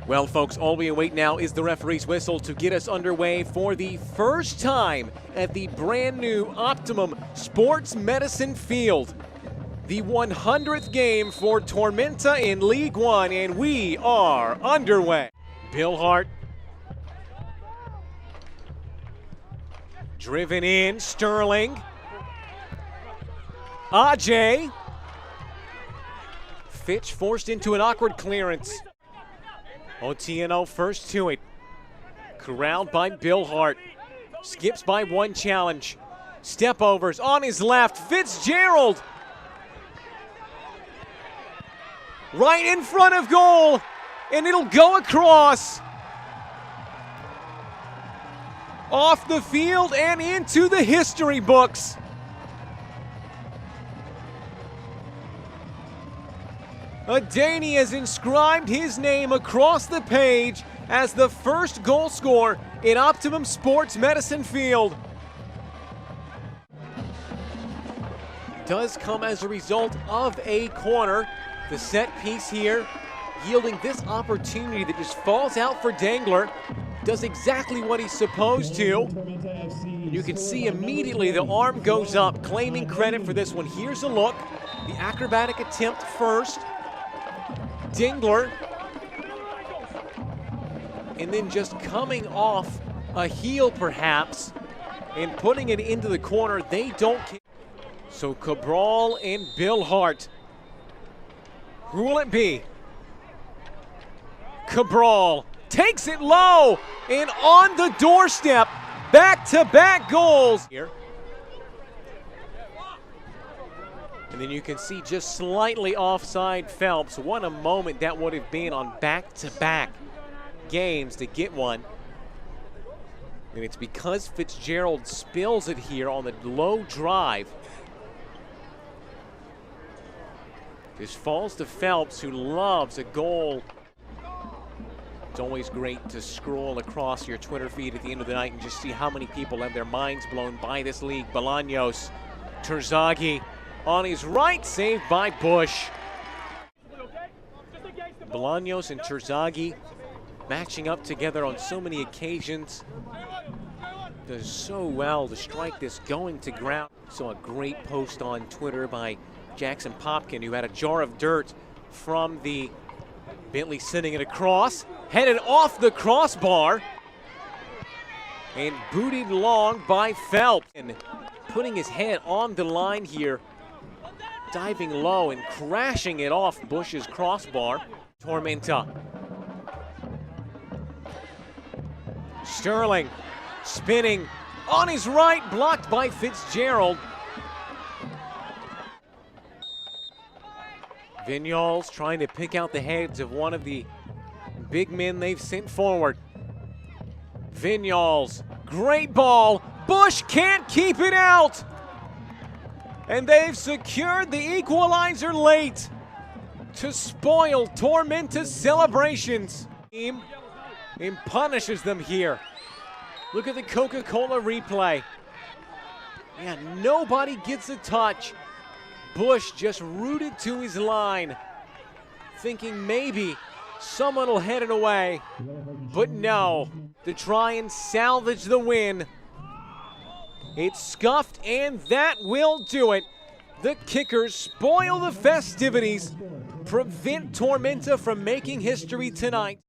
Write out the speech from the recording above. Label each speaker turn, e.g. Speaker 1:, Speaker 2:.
Speaker 1: Well, folks, all we await now is the referee's whistle to get us underway for the first time at the brand new Optimum Sports Medicine Field. The 100th game for Tormenta in League One, and we are underway. Bill Hart. Driven in, Sterling. Ajay. Fitch forced into an awkward clearance. Otieno first to it. Corralled by Bill Hart. Skips by one challenge. Step overs on his left. Fitzgerald. Right in front of goal. And it'll go across. Off the field and into the history books. Adeniyi has inscribed his name across the page as the first goal scorer in Optimum Sports Medicine Field. Does come as a result of a corner. The set piece here yielding this opportunity that just falls out for Dangler. Does exactly what he's supposed to. You can see immediately the arm goes up, claiming credit for this one. Here's a look. The acrobatic attempt first. Dingler, and then just coming off a heel perhaps and putting it into the corner. They don't care. So Cabral and Bill Hart. Who will it be? Cabral takes it low and on the doorstep. Back-to-back goals here. And then you can see just slightly offside Phelps. What a moment that would have been on back-to-back games to get one. And it's because Fitzgerald spills it here on the low drive. This falls to Phelps, who loves a goal. It's always great to scroll across your Twitter feed at the end of the night and just see how many people have their minds blown by this league. Bolanos, Terzaghi. On his right, saved by Bush. Bolanos and Terzaghi matching up together on so many occasions. Does so well to strike this going to ground. Saw a great post on Twitter by Jackson Popkin, who had a jar of dirt from the Bentley sending it across. Headed off the crossbar. And booted long by Phelps. And putting his head on the line here. Diving low and crashing it off Bush's crossbar. Tormenta. Sterling spinning on his right, blocked by Fitzgerald. Vinyals trying to pick out the heads of one of the big men they've sent forward. Vinyals, great ball. Bush can't keep it out. And they've secured the equalizer late to spoil Tormenta's celebrations. And punishes them here. Look at the Coca-Cola replay. Yeah, nobody gets a touch. Bush just rooted to his line, thinking maybe someone will head it away. But no, to try and salvage the win. It's scuffed, and that will do it. The kickers spoil the festivities, prevent Tormenta from making history tonight.